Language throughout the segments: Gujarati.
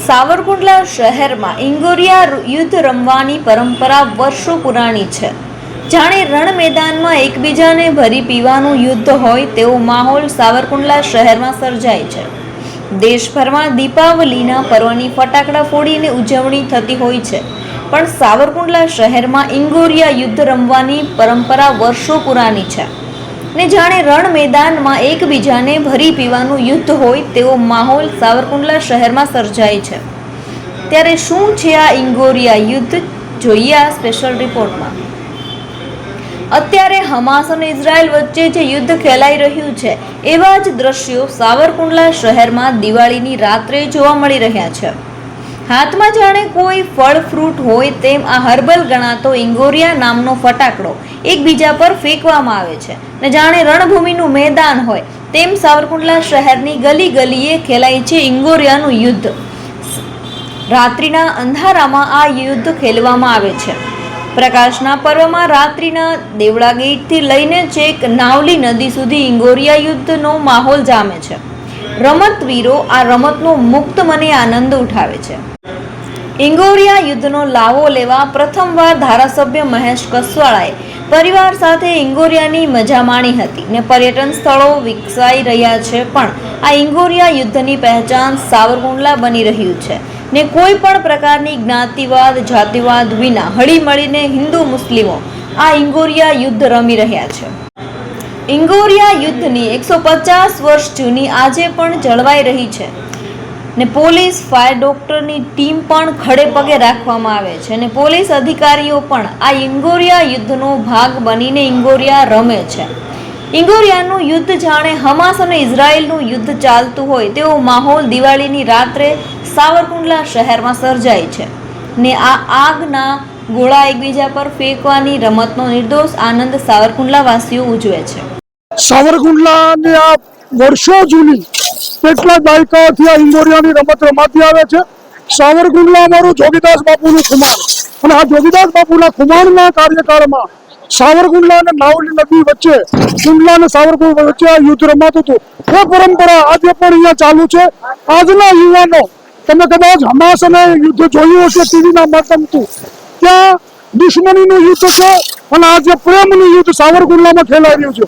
સાવરકુંડલા શહેરમાં ઇંગોરિયા યુદ્ધ રમવાની પરંપરા વર્ષો પુરાણી છે। જાણે રણ મેદાનમાં એકબીજાને ભરી પીવાનું યુદ્ધ હોય તેવો માહોલ સાવરકુંડલા શહેરમાં સર્જાય છે। દેશભરમાં દીપાવલીના પર્વની ફટાકડા ફોડીને ઉજવણી થતી હોય છે, પણ સાવરકુંડલા શહેરમાં ઇંગોરિયા યુદ્ધ રમવાની પરંપરા વર્ષો પુરાણી છે ને જાણે રણ મેદાનમાં એકબીજાને ભરી પીવાનું યુદ્ધ હોય તેવો માહોલ સાવરકુંડલા શહેરમાં સર્જાય છે। ત્યારે શું છે આ ઇંગોરિયા યુદ્ધ, જોઈએ આ સ્પેશિયલ રિપોર્ટમાં। અત્યારે હમાસ અને ઇઝરાયલ વચ્ચે જે યુદ્ધ ખેલાઈ રહ્યું છે, એવા જ દ્રશ્યો સાવરકુંડલા શહેરમાં દિવાળીની રાત્રે જોવા મળી રહ્યા છે। હાથમાં જાણે કોઈ ફળ ફ્રૂટ હોય તેમ આ હર્બલ ગણાતો ઇંગોરિયા નામનો ફટાકડો એકબીજા પર ફેંકવામાં આવે છે ને જાણે રણભૂમિનું મેદાન હોય તેમ સાવરકુંડલા શહેરની ગલી ગલીએ ખેલાય છે ઇંગોરિયાનું યુદ્ધ। રાત્રિના અંધારામાં આ યુદ્ધ ખેલવામાં આવે છે। પ્રકાશના પર્વમાં રાત્રિના દેવળા ગેટથી લઈને છેક નાવલી નદી સુધી ઇંગોરિયા યુદ્ધનો માહોલ જામે છે। રમતવીરો આ રમતનો મુક્ત મને આનંદ ઉઠાવે છે। ઇંગોરિયા યુદ્ધનો લાવો લેવા પ્રથમવાર ધારાસભ્ય મહેશ કસવાળાએ પરિવાર સાથે ઇંગોરિયાની મજા માણી હતી ને પર્યટન સ્થળો વિકસાઈ રહ્યા છે, પણ આ ઇંગોરિયા યુદ્ધની પહેચાન સાવરકુંડલા બની રહ્યું છે ને કોઈ પણ પ્રકારની જ્ઞાતિવાદ જાતિવાદ વિના હળીમળીને હિન્દુ મુસ્લિમો આ ઇંગોરિયા યુદ્ધ રમી રહ્યા છે। ઇંગોરિયા યુદ્ધની 150 વર્ષ જૂની આજે પણ જળવાઈ રહી છે ને પોલીસ ફાયર ડોક્ટરની ટીમ પણ ખડે પગે રાખવામાં આવે છે ને પોલીસ અધિકારીઓ પણ આ ઇંગોરિયા યુદ્ધનો ભાગ બનીને ઇંગોરિયા રમે છે। ઇંગોરિયાનું યુદ્ધ જાણે હમાસ અને ઇઝરાયલનું યુદ્ધ ચાલતું હોય તેવો માહોલ દિવાળીની રાત્રે સાવરકુંડલા શહેરમાં સર્જાય છે ને આ આગના ગોળા એકબીજા પર ફેંકવાની રમતનો નિર્દોષ આનંદ સાવરકુંડલા વાસીઓ ઉજવે છે। સાવરકુંડલાની આ વર્ષો જૂની કેટલા દાયકાઓથી આ ઇંગોરિયાની રમત રમાતી આવે છે। સાવરકુંડલા અમારું જોગીદાસ બાપુનું ખુમાણ, અને આ જોગીદાસ બાપુના ખુમાણના કાર્યકાળમાં સાવરકુંડલા અને નાવલી નદી વચ્ચે, કુંડલા અને સાવરકુંડલા વચ્ચે આ યુદ્ધ રમાતું હતું। એ પરંપરા આજે પણ અહીંયા ચાલુ છે। આજના યુવાનો, તમે કદાચ હમાસ અને યુદ્ધ જોયું હશે ટીવીના માધ્યમથી, ત્યાં દુશ્મનીનું યુદ્ધ છે અને આજે પ્રેમનું યુદ્ધ સાવરકુંડલામાં ખેલાઈ રહ્યું છે।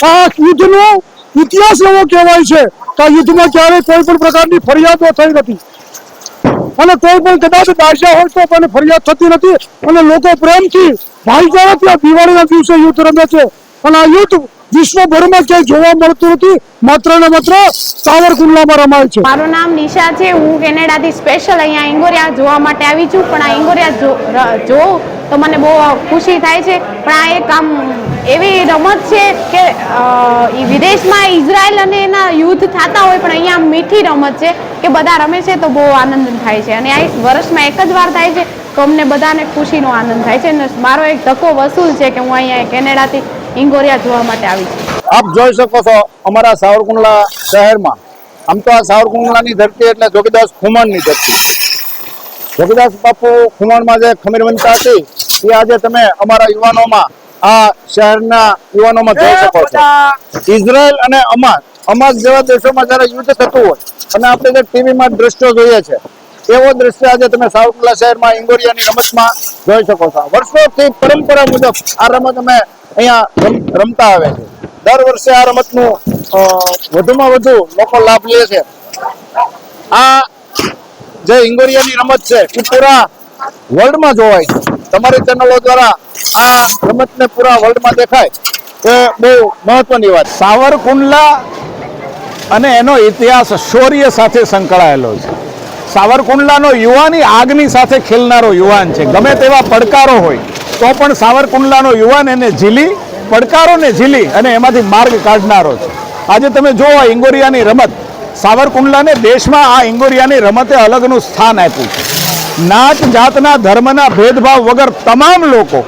આ યુદ્ધનો ઇતિહાસ એવો કહેવાય છે કે આ યુદ્ધમાં ક્યારેય કોઈ પણ પ્રકારની ફરિયાદો થઈ નથી, અને કોઈ પણ કદાચ દાઝ્યા હોય તો પણ ફરિયાદ થતી નથી, અને લોકો પ્રેમથી ભાઈચારાથી આ દિવાળીના દિવસે યુદ્ધ રમે છે। અને આ યુદ્ધ વિશ્વભરમાં ક્યાંય જોવા મળતું નથી, માત્ર ને માત્ર સાવરકુંડલામાં રમાય છે। મારું નામ નિશા છે। હું કેનેડાથી સ્પેશિયલ અહીંયા ઇંગોરિયા જોવા માટે આવી છું, પણ આ ઇંગોરિયા જોઉં તો મને બહુ ખુશી થાય છે। પણ આ એક આમ એવી રમત છે કે વિદેશમાં ઇઝરાયલ અને એના યુદ્ધ થતા હોય, પણ અહીંયા મીઠી રમત છે કે બધા રમે છે તો બહુ આનંદ થાય છે, અને આ વર્ષમાં એક જ વાર થાય છે તો અમને બધાને ખુશીનો આનંદ થાય છે। અને મારો એક ધક્કો વસૂલ છે કે હું અહીંયા કેનેડાથી ઇંગોરિયા જોવા માટે આવી છું। આપ જોઈ શકો છો અમારા સાવરકુંડલા શહેરમાં, આમ તો આ સાવરકુંડલાની ધરતી એટલે જોગીદાસ ખુમાણની ધરતી। જોગીદાસ બાપુ ખુમાણમાં જે ખમીર બનતા હતી એ આજે તમે અમારા યુવાનોમાં, આ શહેરના યુવાનોમાં જોઈ શકો છો। ઇઝરાયલ અને અમાસ જેવા દેશોમાં જયારે યુદ્ધ થતું હોય અને આપણે જે ટીવીમાં દ્રશ્યો જોઈએ છે, એવો દ્રશ્ય આજે તમે સાવરકુંડલા શહેરમાં ઇંગોરિયાની રમતમાં જોઈ શકો છો। વર્ષોથી પરંપરા મુજબ આ રમત અમે અહીંયા રમતા આવે છે। દર વર્ષે આ રમતનું વધુમાં વધુ લોકો લાભ લે છે। આ જે ઇંગોરિયાની રમત છે એ પૂરા વર્લ્ડમાં જોવાય છે। તમારી ચેનલો દ્વારા આ રમતને પૂરા વર્લ્ડમાં દેખાય એ બહુ મહત્વની વાત। સાવરકુંડલા અને એનો ઇતિહાસ શૌર્ય સાથે સંકળાયેલો છે। સાવરકુંડલાનો યુવાની આગની સાથે ખેલનારો યુવાન છે। ગમે તેવા પડકારો હોય તો પણ સાવરકુંડલાનો યુવાન એને ઝીલી, પડકારોને ઝીલી અને એમાંથી માર્ગ કાઢનારો છે। આજે તમે જુઓ ઇંગોરિયાની રમત, સાવરકુંડલાને દેશમાં આ ઇંગોરિયાની રમતે અલગનું સ્થાન આપ્યું છે। નાત જાતના ધર્મના ભેદભાવ વગર તમામ લોકો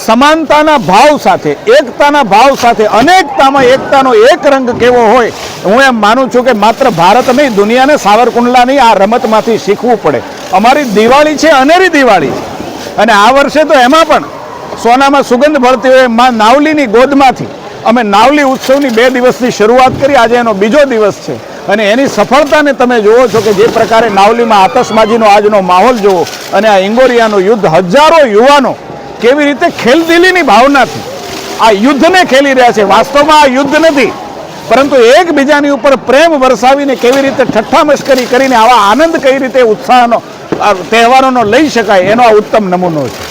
સમાનતાના ભાવ સાથે, એકતાના ભાવ સાથે, અનેકતામાં એકતાનો એક રંગ કેવો હોય, હું એમ માનું છું કે માત્ર ભારત નહીં, દુનિયાને સાવરકુંડલાની આ રમતમાંથી શીખવું પડે। અમારી દિવાળી છે અનેરી દિવાળી છે, અને આ વર્ષે તો એમાં પણ સોનામાં સુગંધ ભરતી હોય માં નાવલીની ગોદમાંથી અમે નાવલી ઉત્સવની 2 દિવસની શરૂઆત કરી। આજે એનો બીજો દિવસ છે અને એની સફળતાને તમે જુઓ છો કે જે પ્રકારે નાવલીમાં આતશબાજીનો આજનો માહોલ જુઓ અને આ ઇંગોરિયાનું યુદ્ધ, હજારો યુવાનો કેવી રીતે ખેલદિલીની ભાવનાથી આ યુદ્ધને ખેલી રહ્યા છે. વાસ્તવમાં આ યુદ્ધ નથી, પરંતુ એકબીજાની ઉપર પ્રેમ વરસાવીને કેવી રીતે ઠઠ્ઠા મશ્કરી કરીને આવા આનંદ કઈ રીતે ઉત્સાહનો તહેવારોનો લઈ શકાય એનો આ ઉત્તમ નમૂનો છે.